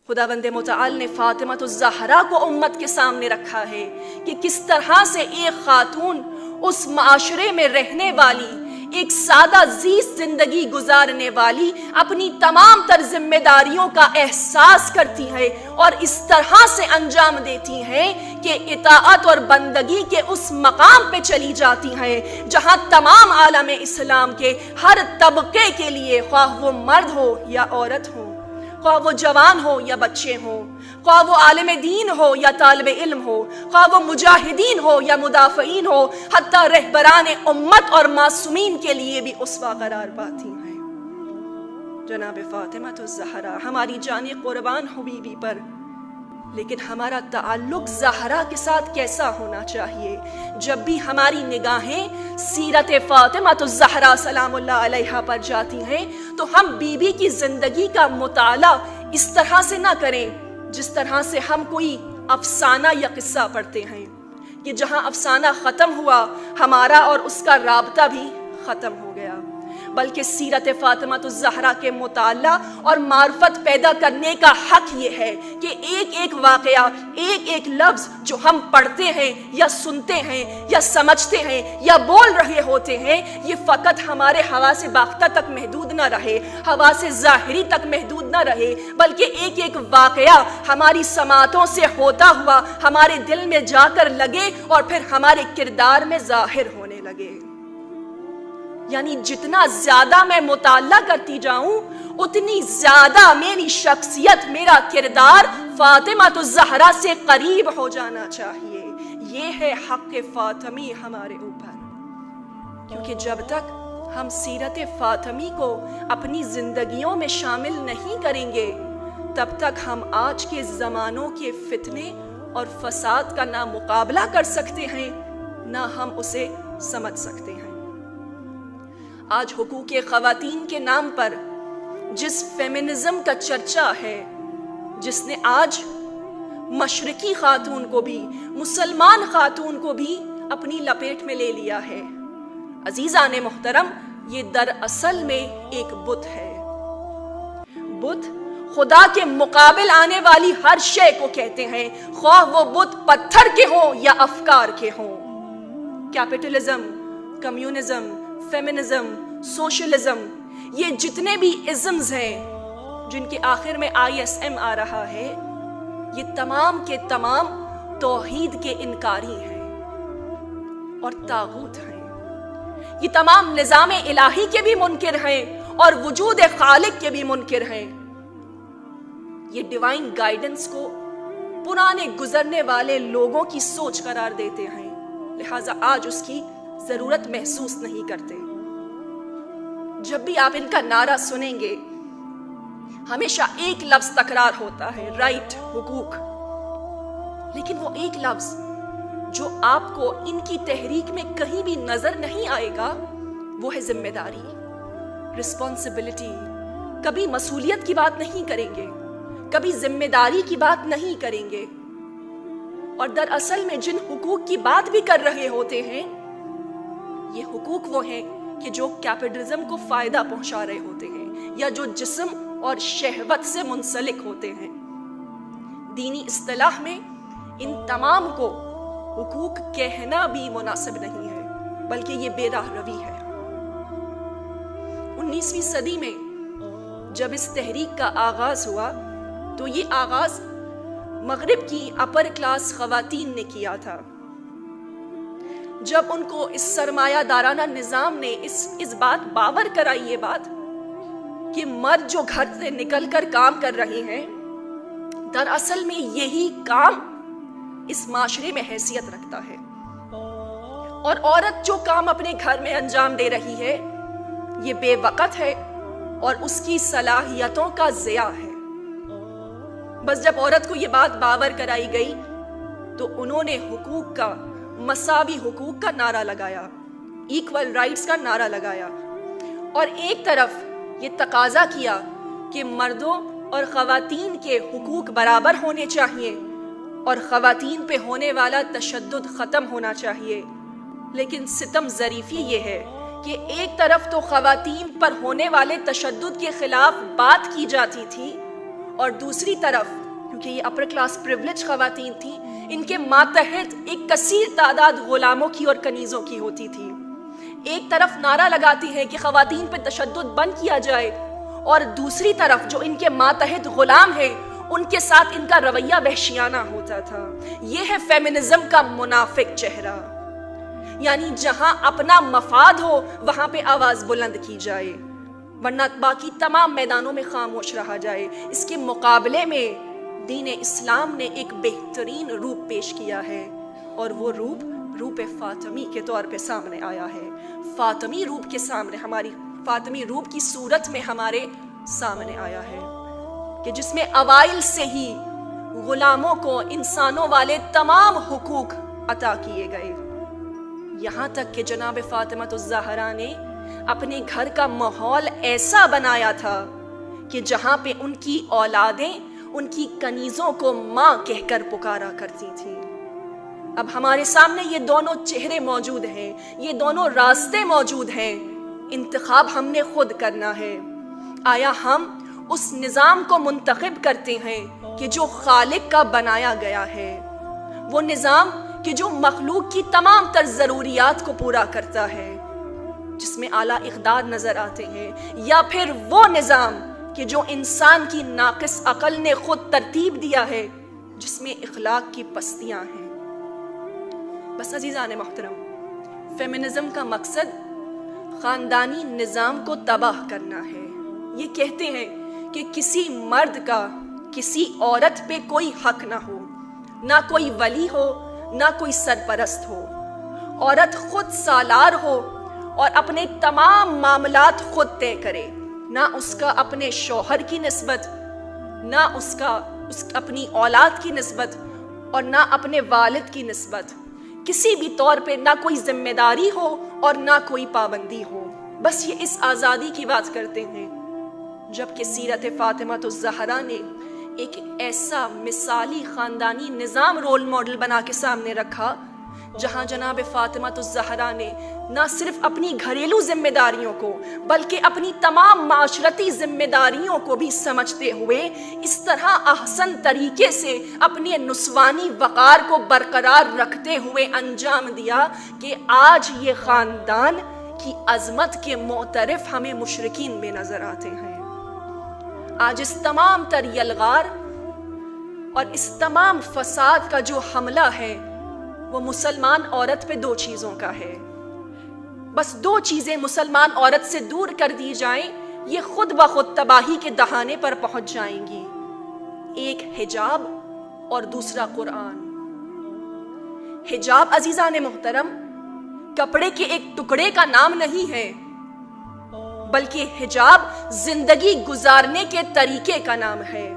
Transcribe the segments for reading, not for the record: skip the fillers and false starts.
خداوند متعال نے فاطمہ الزہرا کو امت کے سامنے رکھا ہے کہ کس طرح سے ایک خاتون اس معاشرے میں رہنے والی، ایک سادہ زیست زندگی گزارنے والی اپنی تمام تر ذمہ داریوں کا احساس کرتی ہے اور اس طرح سے انجام دیتی ہے کہ اطاعت اور بندگی کے اس مقام پہ چلی جاتی ہے جہاں تمام عالم اسلام کے ہر طبقے کے لیے، خواہ وہ مرد ہو یا عورت ہو، خواہ وہ جوان ہو یا بچے ہوں، خواہ وہ عالم دین ہو یا طالب علم ہو، خواہ وہ مجاہدین ہو یا مدافعین ہو، حتیٰ رہبران امت اور معصومین کے لیے بھی اسوہ قرار پاتی ہیں۔ جناب فاطمہ الزہرا ہماری جان قربان ہو بی بی پر، لیکن ہمارا تعلق زہرا کے ساتھ کیسا ہونا چاہیے؟ جب بھی ہماری نگاہیں سیرت فاطمہ الزہرا سلام اللہ علیہا پر جاتی ہیں تو ہم بی بی کی زندگی کا مطالعہ اس طرح سے نہ کریں جس طرح سے ہم کوئی افسانہ یا قصہ پڑھتے ہیں کہ جہاں افسانہ ختم ہوا ہمارا اور اس کا رابطہ بھی ختم ہو گیا، بلکہ سیرت فاطمہ الزہرا کے مطالعہ اور معرفت پیدا کرنے کا حق یہ ہے کہ ایک ایک واقعہ، ایک ایک لفظ جو ہم پڑھتے ہیں یا سنتے ہیں یا سمجھتے ہیں یا بول رہے ہوتے ہیں، یہ فقط ہمارے حواس باختہ تک محدود نہ رہے، حواس ظاہری تک محدود نہ رہے، بلکہ ایک ایک واقعہ ہماری سماعتوں سے ہوتا ہوا ہمارے دل میں جا کر لگے اور پھر ہمارے کردار میں ظاہر ہونے لگے۔ یعنی جتنا زیادہ میں مطالعہ کرتی جاؤں اتنی زیادہ میری شخصیت، میرا کردار فاطمہ الزہرا سے قریب ہو جانا چاہیے۔ یہ ہے حق فاطمی ہمارے اوپر، کیونکہ جب تک ہم سیرت فاطمی کو اپنی زندگیوں میں شامل نہیں کریں گے تب تک ہم آج کے زمانوں کے فتنے اور فساد کا نہ مقابلہ کر سکتے ہیں نہ ہم اسے سمجھ سکتے ہیں۔ آج حقوق خواتین کے نام پر جس فیمنزم کا چرچا ہے، جس نے آج مشرقی خاتون کو بھی، مسلمان خاتون کو بھی اپنی لپیٹ میں لے لیا ہے، عزیزان محترم، یہ دراصل میں ایک بت ہے۔ بت خدا کے مقابل آنے والی ہر شے کو کہتے ہیں، خواہ وہ بت پتھر کے ہوں یا افکار کے ہوں۔ کیپٹلزم، کمیونزم، فیمنزم، سوشلزم، یہ جتنے بھی ازمز ہیں جن کے آخر میں ISM آ رہا ہے، یہ تمام کے تمام توحید کے انکاری ہیں اور طاغوت ہیں۔ یہ تمام نظام الہی کے بھی منکر ہیں اور وجود خالق کے بھی منکر ہیں۔ یہ ڈیوائن گائیڈنس کو پرانے گزرنے والے لوگوں کی سوچ قرار دیتے ہیں، لہٰذا آج اس کی ضرورت محسوس نہیں کرتے۔ جب بھی آپ ان کا نعرہ سنیں گے ہمیشہ ایک لفظ تکرار ہوتا ہے، رائٹ، حقوق، لیکن وہ ایک لفظ جو آپ کو ان کی تحریک میں کہیں بھی نظر نہیں آئے گا وہ ہے ذمہ داری، رسپانسبلٹی۔ کبھی مسئولیت کی بات نہیں کریں گے، کبھی ذمہ داری کی بات نہیں کریں گے، اور دراصل میں جن حقوق کی بات بھی کر رہے ہوتے ہیں یہ حقوق وہ ہیں کہ جو کیپٹلزم کو فائدہ پہنچا رہے ہوتے ہیں یا جو جسم اور شہوت سے منسلک ہوتے ہیں۔ دینی اصطلاح میں ان تمام کو حقوق کہنا بھی مناسب نہیں ہے، بلکہ یہ بے راہ روی ہے۔ 19ویں صدی میں جب اس تحریک کا آغاز ہوا تو یہ آغاز مغرب کی اپر کلاس خواتین نے کیا تھا۔ جب ان کو اس سرمایہ دارانہ نظام نے اس بات باور کرائی، یہ بات کہ مرد جو گھر سے نکل کر کام کر رہے ہیں دراصل میں یہی کام اس معاشرے میں حیثیت رکھتا ہے، اور عورت جو کام اپنے گھر میں انجام دے رہی ہے یہ بے وقت ہے اور اس کی صلاحیتوں کا ضیاع ہے۔ بس جب عورت کو یہ بات باور کرائی گئی تو انہوں نے حقوق کا، مساوی حقوق کا نعرہ لگایا، ایکول رائٹس کا نعرہ لگایا، اور ایک طرف یہ تقاضا کیا کہ مردوں اور خواتین کے حقوق برابر ہونے چاہیے اور خواتین پہ ہونے والا تشدد ختم ہونا چاہیے۔ لیکن ستم ظریفی یہ ہے کہ ایک طرف تو خواتین پر ہونے والے تشدد کے خلاف بات کی جاتی تھی اور دوسری طرف کیونکہ یہ اپر کلاس پریولیج خواتین تھیں، ان کے ماتحت ایک کثیر تعداد غلاموں کی اور کنیزوں کی ہوتی تھی۔ ایک طرف نعرہ لگاتی ہیں کہ خواتین پہ تشدد بند کیا جائے، اور دوسری طرف جو ان کے ماتحت غلام ہیں ان کے ساتھ ان کا رویہ وحشیانہ ہوتا تھا۔ یہ ہے فیمنزم کا منافق چہرہ، یعنی جہاں اپنا مفاد ہو وہاں پہ آواز بلند کی جائے، ورنہ باقی تمام میدانوں میں خاموش رہا جائے۔ اس کے مقابلے میں دین اسلام نے ایک بہترین روپ پیش کیا ہے، اور وہ روپ فاطمی کے طور پہ سامنے آیا ہے۔ فاطمی روپ کے سامنے، ہماری فاطمی روپ کی صورت میں ہمارے سامنے آیا ہے، کہ جس میں اوائل سے ہی غلاموں کو انسانوں والے تمام حقوق عطا کیے گئے، یہاں تک کہ جناب فاطمہ الزہرا نے اپنے گھر کا ماحول ایسا بنایا تھا کہ جہاں پہ ان کی اولادیں ان کی کنیزوں کو ماں کہہ کر پکارا کرتی تھیں۔ اب ہمارے سامنے یہ دونوں چہرے موجود ہیں، یہ دونوں راستے موجود ہیں، انتخاب ہم نے خود کرنا ہے۔ آیا ہم اس نظام کو منتخب کرتے ہیں کہ جو خالق کا بنایا گیا ہے، وہ نظام کہ جو مخلوق کی تمام تر ضروریات کو پورا کرتا ہے، جس میں اعلیٰ اقدار نظر آتے ہیں، یا پھر وہ نظام کہ جو انسان کی ناقص عقل نے خود ترتیب دیا ہے، جس میں اخلاق کی پستیاں ہیں۔ بس عزیزان محترم، فیمنزم کا مقصد خاندانی نظام کو تباہ کرنا ہے۔ یہ کہتے ہیں کہ کسی مرد کا کسی عورت پہ کوئی حق نہ ہو، نہ کوئی ولی ہو، نہ کوئی سرپرست ہو، عورت خود سالار ہو اور اپنے تمام معاملات خود طے کرے، نہ اس کا اپنے شوہر کی نسبت، نہ اس اپنی اولاد کی نسبت، اور نہ اپنے والد کی نسبت، کسی بھی طور پہ نہ کوئی ذمہ داری ہو اور نہ کوئی پابندی ہو۔ بس یہ اس آزادی کی بات کرتے ہیں، جبکہ سیرت فاطمہ الزہرا نے ایک ایسا مثالی خاندانی نظام رول ماڈل بنا کے سامنے رکھا، جہاں جناب فاطمہ الزہرا نے نہ صرف اپنی گھریلو ذمہ داریوں کو بلکہ اپنی تمام معاشرتی ذمہ داریوں کو بھی سمجھتے ہوئے اس طرح احسن طریقے سے اپنے نسوانی وقار کو برقرار رکھتے ہوئے انجام دیا کہ آج یہ خاندان کی عظمت کے معترف ہمیں مشرکین میں نظر آتے ہیں۔ آج اس تمام تر یلغار اور اس تمام فساد کا جو حملہ ہے وہ مسلمان عورت پہ دو چیزوں کا ہے۔ بس دو چیزیں مسلمان عورت سے دور کر دی جائیں، یہ خود بخود تباہی کے دہانے پر پہنچ جائیں گی۔ ایک حجاب اور دوسرا قرآن۔ حجاب عزیزان محترم کپڑے کے ایک ٹکڑے کا نام نہیں ہے، بلکہ حجاب زندگی گزارنے کے طریقے کا نام ہے۔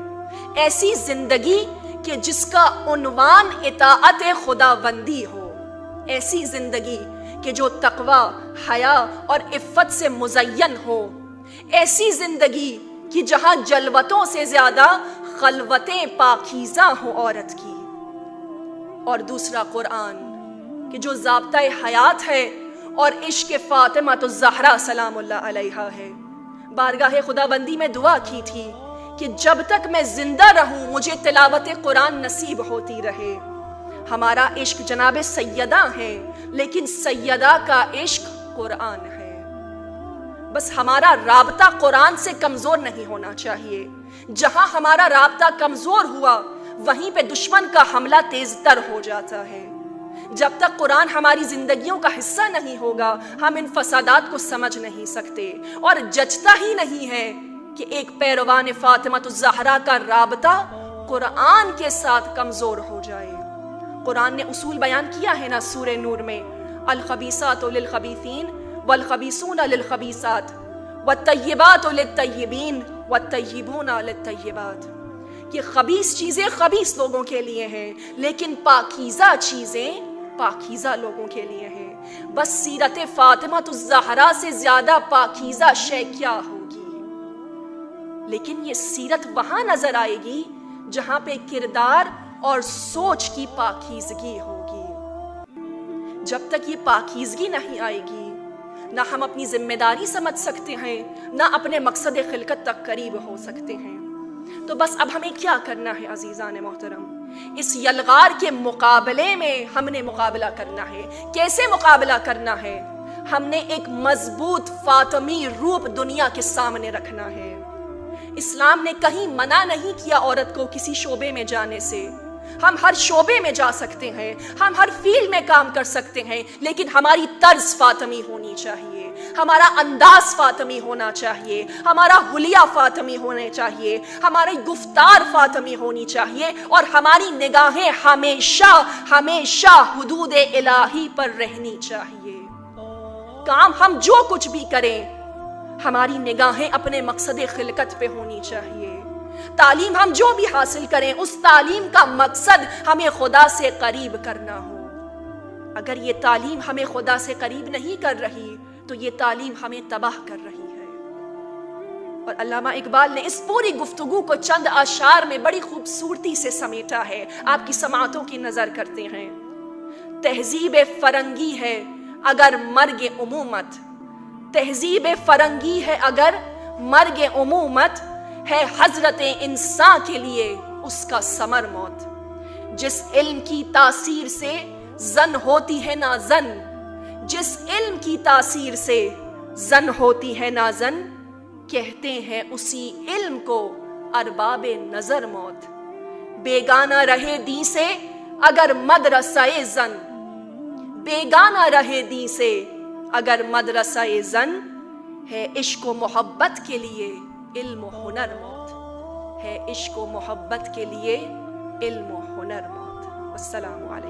ایسی زندگی کہ جس کا عنوان اطاعت خداوندی ہو، ایسی زندگی کہ جو تقوی، حیا اور عفت سے مزین ہو، ایسی زندگی کہ جہاں جلوتوں سے زیادہ خلوتیں پاکیزہ ہوں عورت کی، اور دوسرا قرآن کہ جو ضابطہ حیات ہے اور عشق فاطمہ الزہرا سلام اللہ علیہا ہے۔ بارگاہ خداوندی میں دعا کی تھی کہ جب تک میں زندہ رہوں مجھے تلاوت قرآن نصیب ہوتی رہے۔ ہمارا عشق جناب سیدہ ہے، لیکن سیدہ کا عشق قرآن ہے۔ بس ہمارا رابطہ قرآن سے کمزور نہیں ہونا چاہیے۔ جہاں ہمارا رابطہ کمزور ہوا وہیں پہ دشمن کا حملہ تیز تر ہو جاتا ہے۔ جب تک قرآن ہماری زندگیوں کا حصہ نہیں ہوگا ہم ان فسادات کو سمجھ نہیں سکتے، اور جچتا ہی نہیں ہے کہ ایک پیروان فاطمہ الزہرا کا رابطہ قرآن کے ساتھ کمزور ہو جائے۔ قرآن نے اصول بیان کیا ہے نا سورہ نور میں، الخبیثات للخبیثین والخبیثون للخبیثات والطیبات للطیبین والطیبون للطیبات۔ یہ خبیث چیزیں خبیث لوگوں کے لیے ہیں، لیکن پاکیزہ چیزیں پاکیزہ لوگوں کے لیے ہیں۔ بس سیرت فاطمہ الزہرا سے زیادہ پاکیزہ شے کیا ہوگی؟ لیکن یہ سیرت وہاں نظر آئے گی جہاں پہ کردار اور سوچ کی پاکیزگی ہوگی۔ جب تک یہ پاکیزگی نہیں آئے گی نہ ہم اپنی ذمہ داری سمجھ سکتے ہیں، نہ اپنے مقصد خلقت تک قریب ہو سکتے ہیں۔ تو بس اب ہمیں کیا کرنا ہے عزیزان محترم؟ اس یلغار کے مقابلے میں ہم نے مقابلہ کرنا ہے۔ کیسے مقابلہ کرنا ہے؟ ہم نے ایک مضبوط فاطمی روپ دنیا کے سامنے رکھنا ہے۔ اسلام نے کہیں منع نہیں کیا عورت کو کسی شعبے میں جانے سے۔ ہم ہر شعبے میں جا سکتے ہیں، ہم ہر فیلڈ میں کام کر سکتے ہیں، لیکن ہماری طرز فاطمی ہونی چاہیے، ہمارا انداز فاطمی ہونا چاہیے، ہمارا حلیہ فاطمی ہونے چاہیے، ہماری گفتار فاطمی ہونی چاہیے، اور ہماری نگاہیں ہمیشہ ہمیشہ حدود الہی پر رہنی چاہیے۔ کام ہم جو کچھ بھی کریں، ہماری نگاہیں اپنے مقصد خلقت پہ ہونی چاہیے۔ تعلیم ہم جو بھی حاصل کریں، اس تعلیم کا مقصد ہمیں خدا سے قریب کرنا ہو۔ اگر یہ تعلیم ہمیں خدا سے قریب نہیں کر رہی تو یہ تعلیم ہمیں تباہ کر رہی ہے۔ اور علامہ اقبال نے اس پوری گفتگو کو چند اشعار میں بڑی خوبصورتی سے سمیٹا ہے۔ آپ کی سماعتوں کی نظر کرتے ہیں۔ تہذیب فرنگی ہے اگر مرگ عمومت، تہذیب فرنگی ہے اگر مرگ عمومت، ہے حضرت انسان کے لیے اس کا ثمر موت۔ جس علم کی تاثیر سے زن ہوتی ہے نازن، جس علم کی تاثیر سے زن ہوتی ہے نازن، کہتے ہیں اسی علم کو ارباب نظر موت۔ بیگانہ رہے دین سے اگر مدرسہ زن، بیگانہ رہے دین سے اگر مدرسہ زن، ہے عشق و محبت کے لیے علم و ہنر موت، ہے عشق و محبت کے لیے علم و ہنر موت۔ والسلام علیکم۔